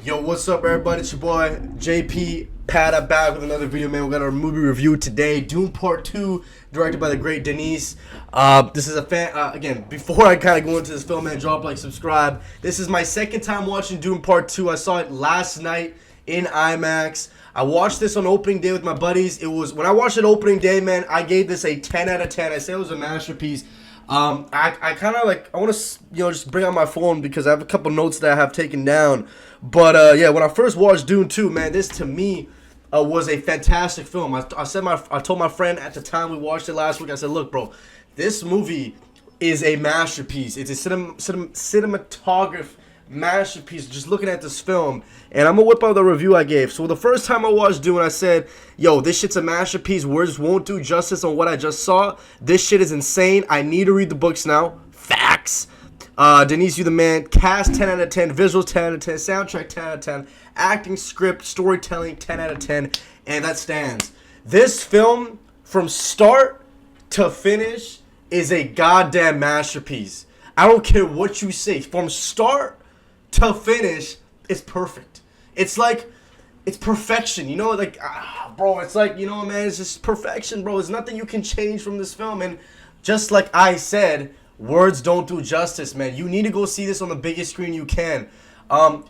Yo, what's up, everybody? It's your boy JP Pata back with another video, man. We got our movie review today, Dune Part 2, directed by the great Denis. This is a fan. Again, before I kind of go into this film, man, drop like, subscribe. This is my second time watching Dune Part 2. I saw it last night in IMAX. I watched this on opening day with my buddies. It was when I watched it opening day, man. I gave this a 10 out of 10. I said it was a masterpiece. I kind of like, I want to, just bring out my phone because I have a couple notes that I have taken down. But, yeah, when I first watched Dune 2, man, this to me was a fantastic film. I told my friend at the time we watched it last week, I said, look, bro, this movie is a masterpiece. It's a cinematography masterpiece just looking at this film. And I'm gonna whip out the review I gave. So the first time I watched Dune, I said, yo, this shit's a masterpiece. Words won't do justice on what I just saw. This shit is insane. I need to read the books now. Facts. Denis, you the man. Cast 10 out of 10. Visuals 10 out of 10. Soundtrack 10 out of 10. Acting, script, storytelling 10 out of 10. And that stands. This film, from start to finish, is a goddamn masterpiece. I don't care what you say. From start to finish, it's perfect. It's like, it's perfection, bro, it's like, man, it's just perfection, bro. There's nothing you can change from this film. And just like I said, words don't do justice, man. You need to go see this on the biggest screen you can.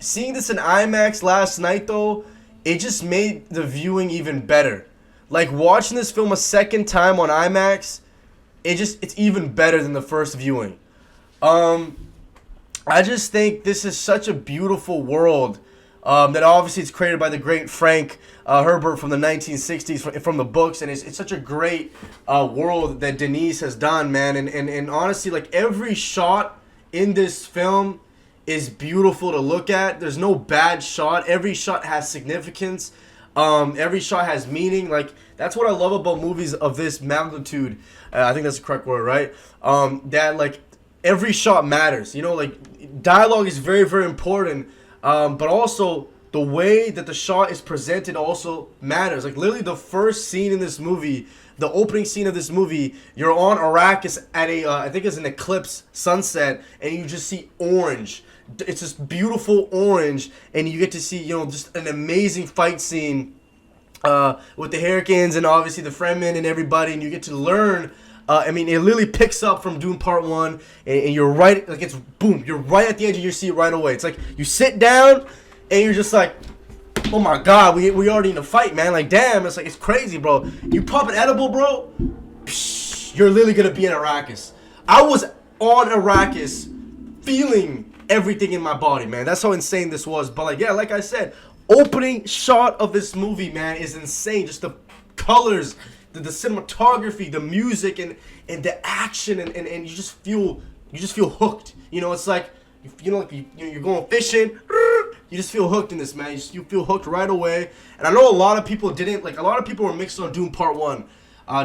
Seeing this in IMAX last night, though, it just made the viewing even better. Like, watching this film a second time on IMAX, it's even better than the first viewing. I just think this is such a beautiful world that obviously it's created by the great Frank Herbert from the 1960s from the books, and it's such a great world that Denis has done, man. And honestly, like, every shot in this film is beautiful to look at. There's no bad shot. Every shot has significance. Every shot has meaning. Like, that's what I love about movies of this magnitude. I think that's the correct word, right? That, like, every shot matters. Like, dialogue is very, very important. But also, the way that the shot is presented also matters. Like, literally, the first scene in this movie, the opening scene of this movie, you're on Arrakis at I think it's an eclipse sunset, and you just see orange. It's this beautiful orange, and you get to see, just an amazing fight scene with the Harkins and obviously the Fremen and everybody, and you get to learn. It literally picks up from Dune Part 1, and you're right, like, it's boom, you're right at the edge of your seat right away. It's like, you sit down, and you're just like, oh my god, we already in a fight, man. Like, damn, it's like, it's crazy, bro. You pop an edible, bro, psh, you're literally gonna be in Arrakis. I was on Arrakis, feeling everything in my body, man. That's how insane this was. But, like, yeah, like I said, opening shot of this movie, man, is insane. Just the colors, the cinematography, the music, and the action, and you just feel hooked. It's like, you're going fishing, you just feel hooked in this, man. You feel hooked right away. And I know a lot of people didn't, like, a lot of people were mixed on Dune Part 1.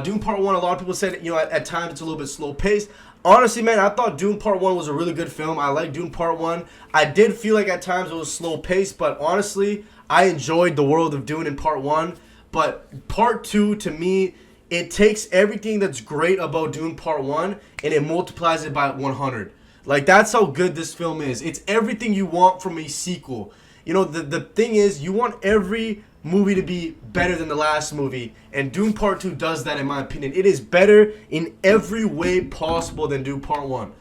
Dune Part 1, a lot of people said, at times it's a little bit slow paced. Honestly, man, I thought Dune Part 1 was a really good film. I like Dune Part 1. I did feel like at times it was slow paced, but honestly, I enjoyed the world of Dune in Part 1. But Part 2, to me, it takes everything that's great about Dune Part 1 and it multiplies it by 100. Like, that's how good this film is. It's everything you want from a sequel. The thing is, you want every movie to be better than the last movie, and Dune Part 2 does that, in my opinion. It is better in every way possible than Dune Part 1.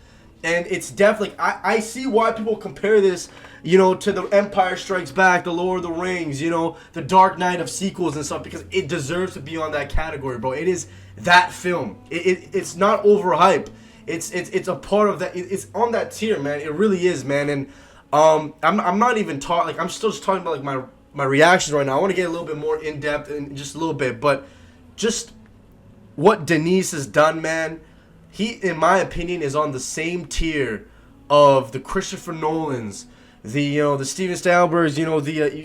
And it's definitely, I see why people compare this, to the Empire Strikes Back, the Lord of the Rings, the Dark Knight of sequels and stuff, because it deserves to be on that category, bro. It is that film. It's not overhyped. It's a part of that. It's on that tier, man. It really is, man. And I'm not even talking, like, I'm still just talking about, like, my reactions right now. I want to get a little bit more in depth in just a little bit, but just what Denis has done, man. He, in my opinion, is on the same tier of the Christopher Nolans, the Steven Spielbergs, you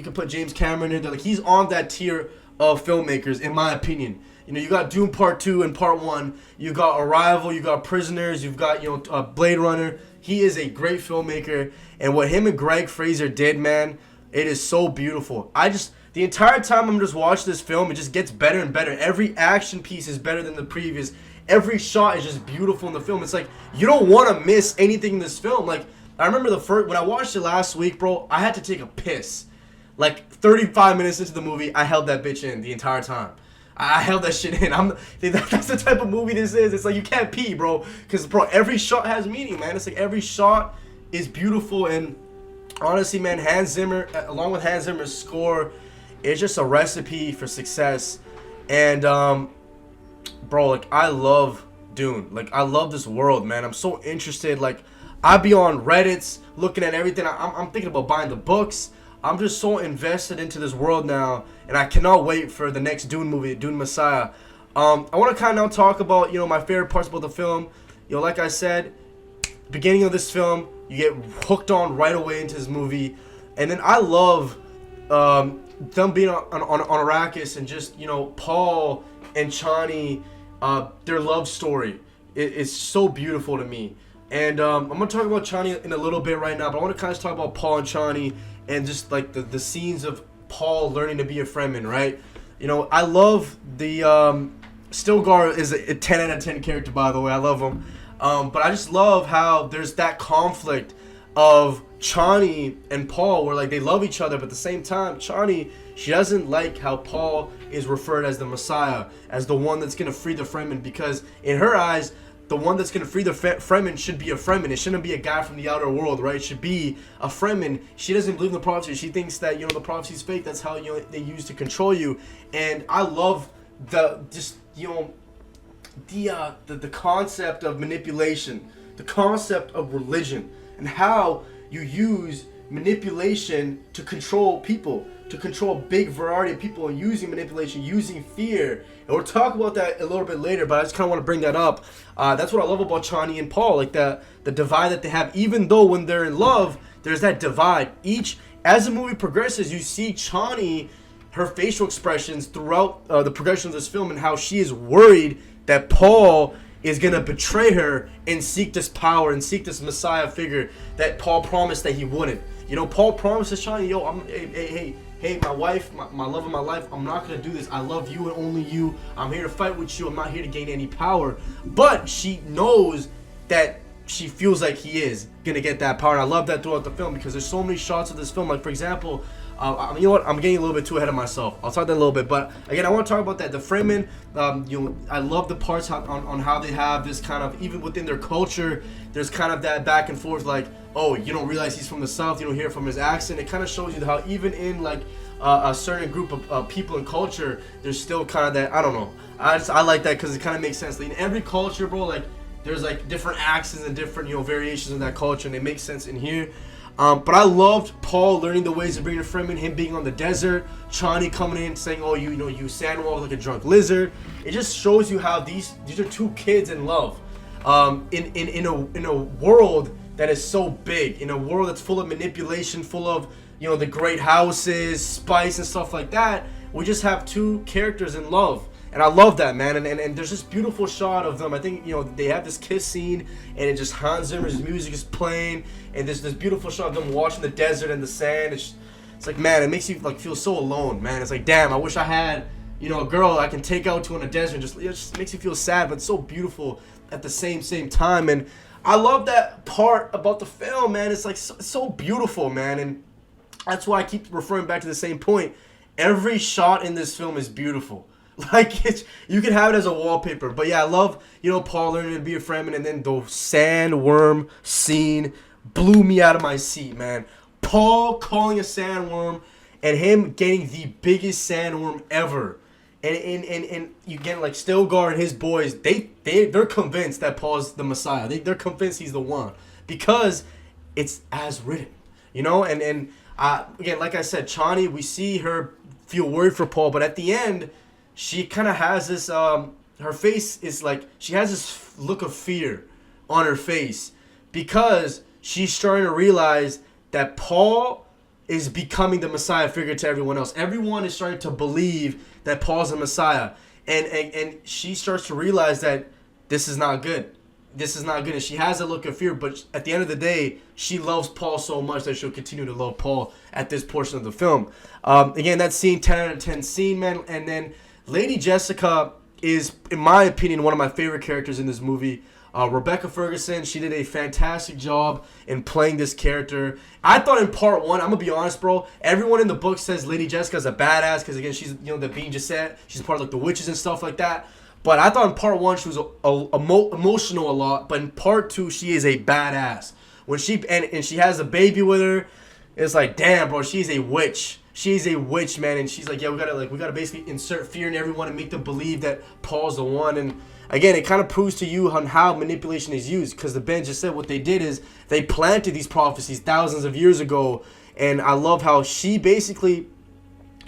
can put James Cameron in there. Like, he's on that tier of filmmakers, in my opinion. You got Dune Part 2 and Part 1. You got Arrival. You got Prisoners. You've got, Blade Runner. He is a great filmmaker. And what him and Greg Fraser did, man, it is so beautiful. The entire time I'm just watching this film, it just gets better and better. Every action piece is better than the previous. Every shot is just beautiful in the film. It's like, you don't want to miss anything in this film. Like, I remember when I watched it last week, bro, I had to take a piss. Like 35 minutes into the movie, I held that bitch in the entire time. I held that shit in. That's the type of movie this is. It's like you can't pee, bro. Because, bro, every shot has meaning, man. It's like every shot is beautiful. And honestly, man, Hans Zimmer, along with Hans Zimmer's score, it's just a recipe for success. And, bro, like, I love Dune. Like, I love this world, man. I'm so interested. Like, I be on Reddits looking at everything. I'm thinking about buying the books. I'm just so invested into this world now, and I cannot wait for the next Dune movie, Dune Messiah. I want to kind of now talk about, my favorite parts about the film. Like I said, beginning of this film, you get hooked on right away into this movie, and then I love them being on Arrakis and just, Paul and Chani, their love story. It's so beautiful to me. And I'm going to talk about Chani in a little bit right now, but I want to kind of talk about Paul and Chani and just like the scenes of Paul learning to be a Fremen, right? I love the Stilgar is a 10 out of 10 character, by the way. I love him. But I just love how there's that conflict of Chani and Paul where like they love each other, but at the same time, Chani, she doesn't like how Paul is referred as the Messiah, as the one that's going to free the Fremen, because in her eyes, the one that's going to free the Fremen should be a Fremen. It shouldn't be a guy from the outer world, right? It should be a Fremen. She doesn't believe in the prophecy. She thinks that, the prophecy's fake. That's how, they use to control you. And I love the concept of manipulation, the concept of religion, and how you use manipulation to control people, to control a big variety of people, and using manipulation, using fear. And we'll talk about that a little bit later, but I just kind of want to bring that up. That's what I love about Chani and Paul, like the divide that they have. Even though when they're in love, there's that divide. As the movie progresses, you see Chani, her facial expressions throughout the progression of this film, and how she is worried that Paul is going to betray her and seek this power and seek this Messiah figure that Paul promised that he wouldn't. Paul promises Chani, hey, my wife, my love of my life, I'm not going to do this. I love you and only you. I'm here to fight with you. I'm not here to gain any power. But she knows that she feels like he is going to get that power. And I love that throughout the film because there's so many shots of this film. Like, for example, you know what? I'm getting a little bit too ahead of myself. I'll talk that a little bit. But, again, I want to talk about that. The Fremen, I love the parts on how they have this kind of, even within their culture, there's kind of that back and forth, like, oh, you don't realize he's from the South. You don't hear from his accent. It kind of shows you how even in, like, a certain group of people and culture, there's still kind of that, I don't know. I like that because it kind of makes sense. Like, in every culture, bro, like, there's, like, different accents and different, variations in that culture, and it makes sense in here. But I loved Paul learning the ways of bringing a Fremen, him being on the desert, Chani coming in saying, oh, you sandwalk like a drunk lizard. It just shows you how these are two kids in love. In a world that is so big, in a world that's full of manipulation, full of, the great houses, spice and stuff like that, we just have two characters in love. And I love that, man. And there's this beautiful shot of them. I think, they have this kiss scene, and it just Hans Zimmer's music is playing, and there's this beautiful shot of them watching the desert and the sand. It's like, man, it makes you like feel so alone, man. It's like, damn, I wish I had, a girl I can take out to in a desert. It just makes you feel sad, but it's so beautiful at the same time. And I love that part about the film, man. It's like so beautiful, man. And that's why I keep referring back to the same point. Every shot in this film is beautiful. Like, you can have it as a wallpaper. But yeah, I love, Paul learning to be a Fremen, and then the sandworm scene blew me out of my seat, man. Paul calling a sandworm and him getting the biggest sandworm ever. And you get like Stilgar and his boys, they're convinced that Paul's the Messiah. They're convinced he's the one because it's as written, And again, like I said, Chani, we see her feel worried for Paul, but at the end, she kind of has this, her face is like, she has this look of fear on her face because she's starting to realize that Paul is becoming the Messiah figure to everyone else. Everyone is starting to believe that Paul's the Messiah. And she starts to realize that this is not good. This is not good. And she has a look of fear, but at the end of the day, she loves Paul so much that she'll continue to love Paul at this portion of the film. Again, that scene, 10 out of 10 scene, man. And then Lady Jessica is, in my opinion, one of my favorite characters in this movie. Rebecca Ferguson, she did a fantastic job in playing this character. I thought in part one, I'm gonna be honest, bro. Everyone in the book says Lady Jessica's a badass because again, she's the being just said she's part of like the witches and stuff like that. But I thought in part one she was emotional a lot, but in part two she is a badass. When she and she has a baby with her, it's like damn, bro, she's a witch. She's a witch, man, and she's like, yeah, we gotta basically insert fear in everyone and make them believe that Paul's the one. And again, it kind of proves to you on how manipulation is used, because the Ben just said what they did is they planted these prophecies thousands of years ago, and I love how she basically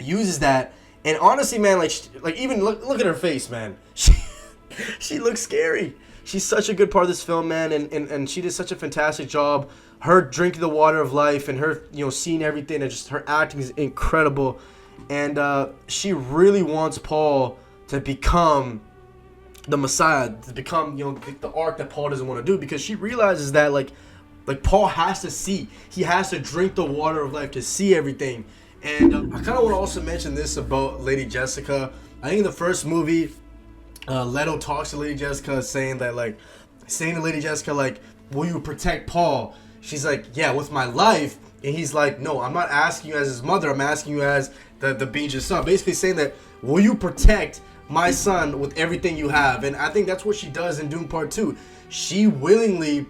uses that. And honestly, man, like even look at her face, man. She looks scary. She's such a good part of this film, man, and she did such a fantastic job. Her drinking the water of life and her, seeing everything, and just her acting is incredible. And she really wants Paul to become the Messiah, to become, the arc that Paul doesn't want to do, because she realizes that, like Paul has to see. He has to drink the water of life to see everything. And I kind of want to also mention this about Lady Jessica. I think in the first movie, Leto talks to Lady Jessica, saying to Lady Jessica, like, will you protect Paul? She's like, yeah, with my life. And he's like, no, I'm not asking you as his mother. I'm asking you as the Bee's son. Basically saying that, will you protect my son with everything you have? And I think that's what she does in Dune Part 2. She willingly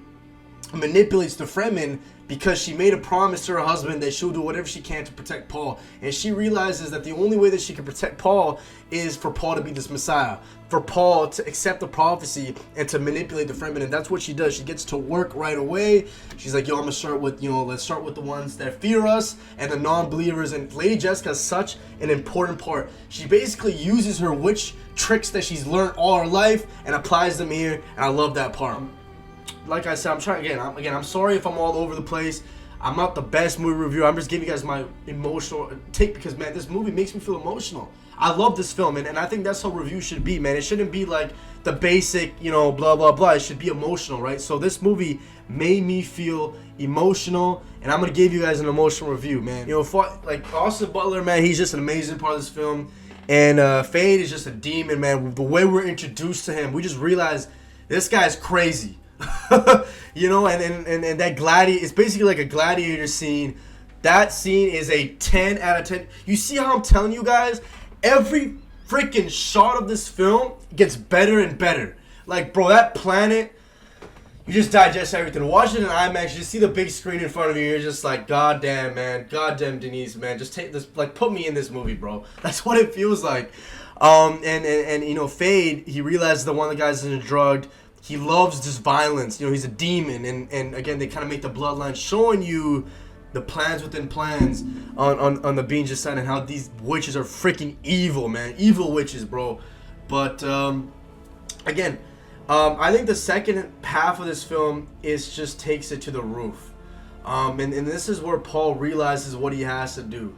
manipulates the Fremen because she made a promise to her husband that she'll do whatever she can to protect Paul. And she realizes that the only way that she can protect Paul is for Paul to be this Messiah, for Paul to accept the prophecy and to manipulate the Fremen. And that's what she does. She gets to work right away. She's like, yo, I'm gonna start with, let's start with the ones that fear us and the non-believers. And Lady Jessica is such an important part. She basically uses her witch tricks that she's learned all her life and applies them here. And I love that part. Like I said, I'm sorry if I'm all over the place. I'm not the best movie reviewer. I'm just giving you guys my emotional take because, man, this movie makes me feel emotional. I love this film, and I think that's how reviews should be, man. It shouldn't be like the basic, blah, blah, blah. It should be emotional, right? So this movie made me feel emotional, and I'm going to give you guys an emotional review, man. Like Austin Butler, man, he's just an amazing part of this film. And Fade is just a demon, man. The way we're introduced to him, we just realize this guy's crazy. And that gladiator, it's basically like a gladiator scene. That scene is a 10 out of 10. You see how I'm telling you guys, every freaking shot of this film gets better and better. Like, bro, that planet, you just digest everything. Watch it in IMAX, you just see the big screen in front of you. You're just like, God damn, man. God damn, Denise, man. Just take this, like, put me in this movie, bro. That's what it feels like. Fade, he realizes that one of the guys isn't drugged. He loves this violence. He's a demon. And again, they kind of make the bloodline showing you the plans within plans on the Beans side and how these witches are freaking evil, man. Evil witches, bro. But, again, I think the second half of this film just takes it to the roof. And this is where Paul realizes what he has to do.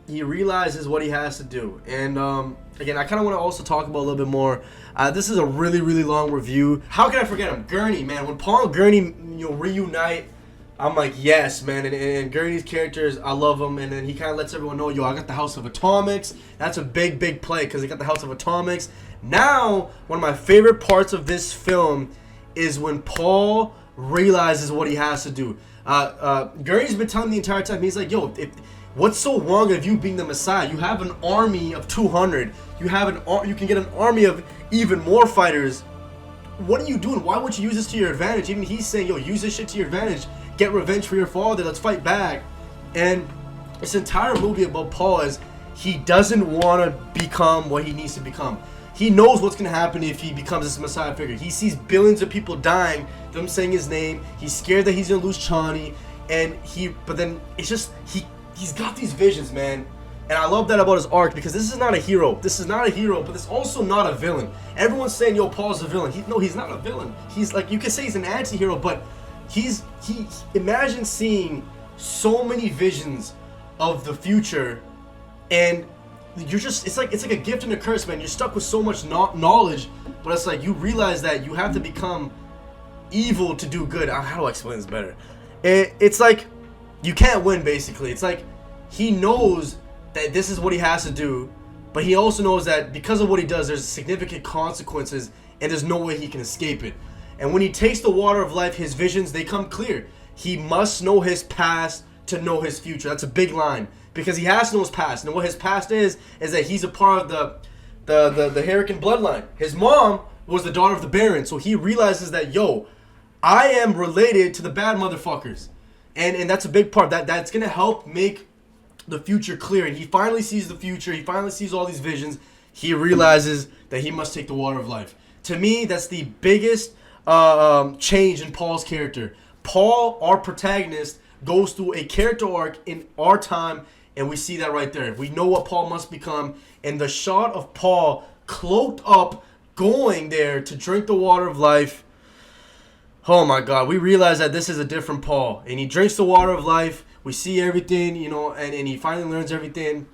He realizes what he has to do. And again, I kind of want to also talk about a little bit more. This is a really, really long review. How can I forget him? Gurney, man. When Paul and Gurney reunite, I'm like, yes, man. And Gurney's characters, I love him. And then he kind of lets everyone know, yo, I got the House of Atomics. That's a big, big play because he got the House of Atomics. Now, one of my favorite parts of this film is when Paul realizes what he has to do. Gurney's been telling me the entire time, he's like, yo, what's so wrong of you being the Messiah? You have an army of 200. You can get an army of even more fighters. What are you doing? Why would you use this to your advantage? Even he's saying, yo, use this shit to your advantage. Get revenge for your father. Let's fight back. And this entire movie about Paul is he doesn't want to become what he needs to become. He knows what's going to happen if he becomes this Messiah figure. He sees billions of people dying, them saying his name. He's scared that he's going to lose Chani. But then it's just, he's got these visions, man. And I love that about his arc because this is not a hero. This is not a hero, but it's also not a villain. Everyone's saying, yo, Paul's a villain. No, he's not a villain. He's like, you could say he's an anti-hero, but he imagine seeing so many visions of the future, and you're just, it's like a gift and a curse, man. You're stuck with so much knowledge, but it's like you realize that you have to become evil to do good. How do I explain this better? It's like you can't win, basically. It's like he knows that this is what he has to do, but he also knows that because of what he does, there's significant consequences and there's no way he can escape it. And when he takes the water of life, his visions, they come clear. He must know his past to know his future. That's a big line, because he has to know his past. And what his past is that he's a part of the Hurricane bloodline. His mom was the daughter of the Baron, so he realizes that, yo, I am related to the bad motherfuckers. And that's a big part. That's going to help make the future clear. And he finally sees the future. He finally sees all these visions. He realizes that he must take the water of life. To me, that's the biggest change in Paul's character. Paul, our protagonist, goes through a character arc in our time, and we see that right there. We know what Paul must become. And the shot of Paul cloaked up, going there to drink the water of life. Oh my God, we realize that this is a different Paul. And he drinks the water of life. We see everything, you know, and he finally learns everything.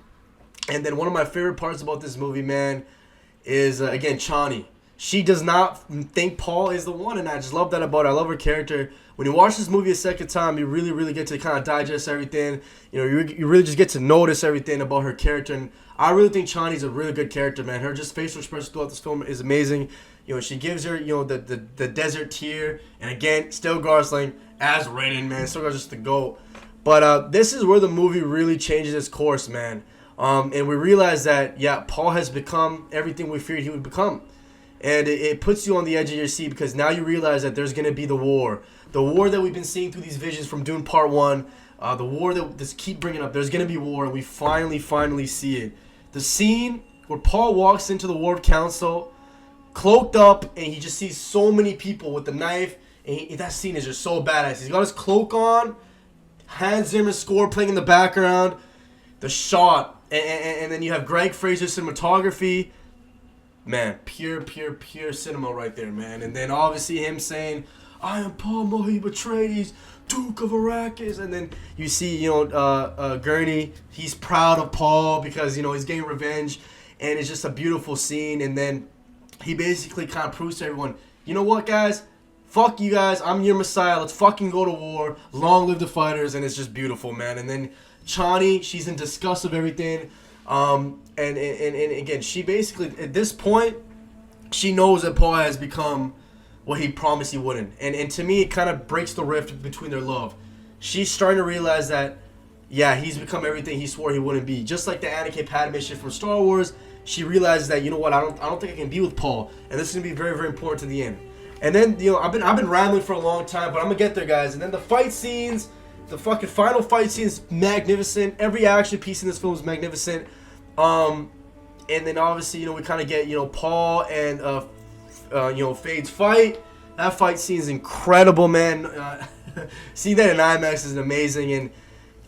And then one of my favorite parts about this movie, man, is, again, Chani. She does not think Paul is the one, and I just love that about her. I love her character. When you watch this movie a second time, you really, really get to kind of digest everything. You know, you really just get to notice everything about her character. And I really think Chani's a really good character, man. Her just facial expression throughout this film is amazing. You know, she gives her, you know, the desert tear. And again, still Gosling as written, man. Still just the GOAT. But this is where the movie really changes its course, man. And we realize that, yeah, Paul has become everything we feared he would become. And it puts you on the edge of your seat, because now you realize that there's going to be the war. The war that we've been seeing through these visions from Dune Part 1. The war that just keep bringing up. There's going to be war, and we finally see it. The scene where Paul walks into the Ward Council, cloaked up, and he just sees so many people with the knife. And that scene is just so badass. He's got his cloak on, Hans Zimmer's score playing in the background, the shot, and then you have Greg Fraser's cinematography. Man, pure cinema right there, man. And then obviously him saying, I am Paul Mohi Atreides, Duke of Arrakis. And then you see, you know, Gurney, he's proud of Paul because, you know, he's getting revenge. And it's just a beautiful scene. And then he basically kind of proves to everyone, you know what, guys? Fuck you guys. I'm your Messiah. Let's fucking go to war. Long live the fighters. And it's just beautiful, man. And then Chani, she's in disgust of everything. And again, she basically, at this point, she knows that Paul has become what he promised he wouldn't. And to me, it kind of breaks the rift between their love. She's starting to realize that, yeah, he's become everything he swore he wouldn't be. Just like the Anakin Padme shit from Star Wars, she realizes that, you know what, I don't think I can be with Paul. And this is going to be very, very important to the end. And then, you know, I've been rambling for a long time, but I'm going to get there, guys. And then the fight scenes, the fucking final fight scene is magnificent. Every action piece in this film is magnificent. And then obviously, you know, we kind of get, you know, Paul and, you know, Fade's fight. That fight scene is incredible, man. Seeing that in IMAX is amazing. And,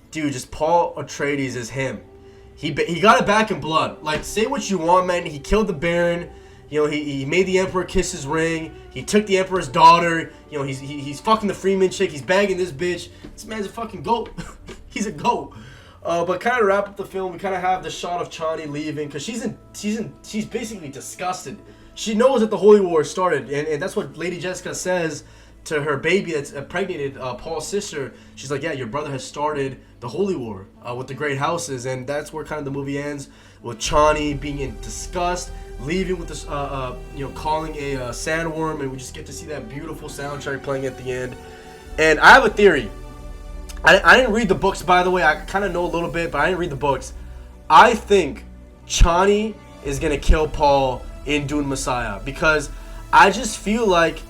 dude, just Paul Atreides is him. He got it back in blood. Like, say what you want, man. He killed the Baron. You know, he made the Emperor kiss his ring. He took the Emperor's daughter. You know, he's fucking the Freeman chick. He's bagging this bitch. This man's a fucking GOAT. He's a GOAT. But kind of wrap up the film, we kind of have the shot of Chani leaving, because she's basically disgusted. She knows that the Holy War started, and that's what Lady Jessica says to her baby that's impregnated Paul's sister. She's like, yeah, your brother has started the Holy War with the Great Houses, and that's where kind of the movie ends, with Chani being in disgust, leaving with this, you know, calling a sandworm, and we just get to see that beautiful soundtrack playing at the end. And I have a theory. I didn't read the books, by the way. I kind of know a little bit, but I didn't read the books. I think Chani is going to kill Paul in Dune Messiah, because I just feel like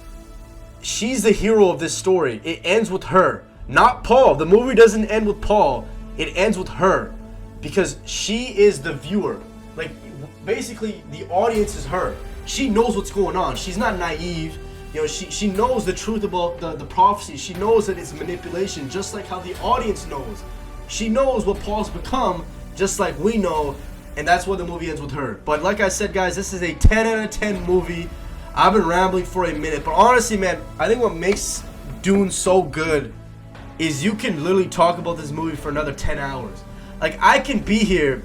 she's the hero of this story. It ends with her, not Paul. The movie doesn't end with Paul. It ends with her, because she is the viewer. Like, basically, the audience is her. She knows what's going on. She's not naive. You know, she knows the truth about the prophecy. She knows that it's manipulation, just like how the audience knows. She knows what Paul's become, just like we know, and that's why the movie ends with her. But like I said, guys, this is a 10 out of 10 movie. I've been rambling for a minute, but honestly, man, I think what makes Dune so good is you can literally talk about this movie for another 10 hours. Like, I can be here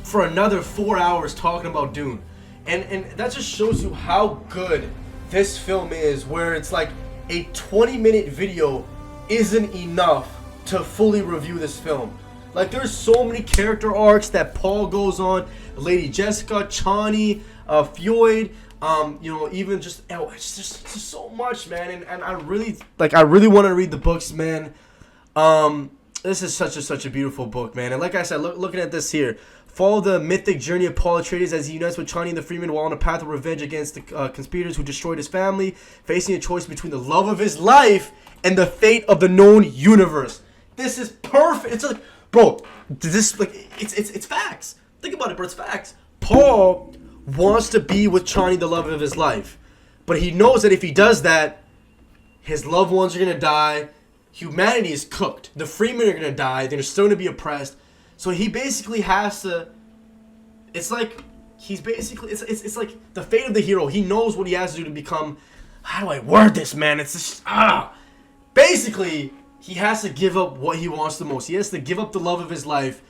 for another 4 hours talking about Dune. And that just shows you how good this film is, where it's like a 20-minute video isn't enough to fully review this film. Like, there's so many character arcs that Paul goes on. Lady Jessica, Chani, Fioid, Even just it's just so much, man. And I really want to read the books, man. This is such a beautiful book, man. And like I said, looking at this here, follow the mythic journey of Paul Atreides as he unites with Chani and the Freeman while on a path of revenge against the conspirators who destroyed his family, facing a choice between the love of his life and the fate of the known universe. This is perfect. It's like, bro, it's facts. Think about it, bro. It's facts. Paul wants to be with Chani, the love of his life, but he knows that if he does that, his loved ones are gonna die. Humanity is cooked. The Freemen are gonna die. They're still gonna be oppressed. So he basically has to. It's like he's basically. It's like the fate of the hero. He knows what he has to do to become. How do I word this, man? It's just Basically, he has to give up what he wants the most. He has to give up the love of his life,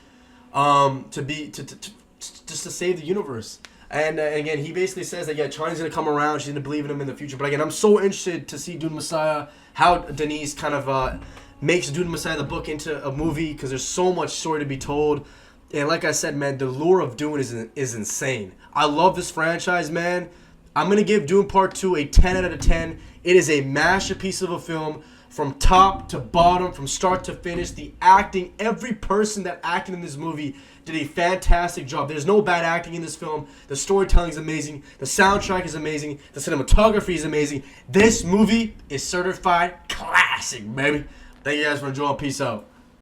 just to save the universe. And again, he basically says that Chani's gonna come around. She's gonna believe in him in the future. But again, I'm so interested to see Dune Messiah. How Denis kind of makes Dune Messiah the book into a movie, because there's so much story to be told. And like I said, man, the lure of Dune is insane. I love this franchise, man. I'm gonna give Dune Part 2 a 10 out of 10. It is a masterpiece of a film. From top to bottom, from start to finish, the acting, every person that acted in this movie did a fantastic job. There's no bad acting in this film. The storytelling is amazing. The soundtrack is amazing. The cinematography is amazing. This movie is certified classic, baby. Thank you guys for enjoying. Peace out.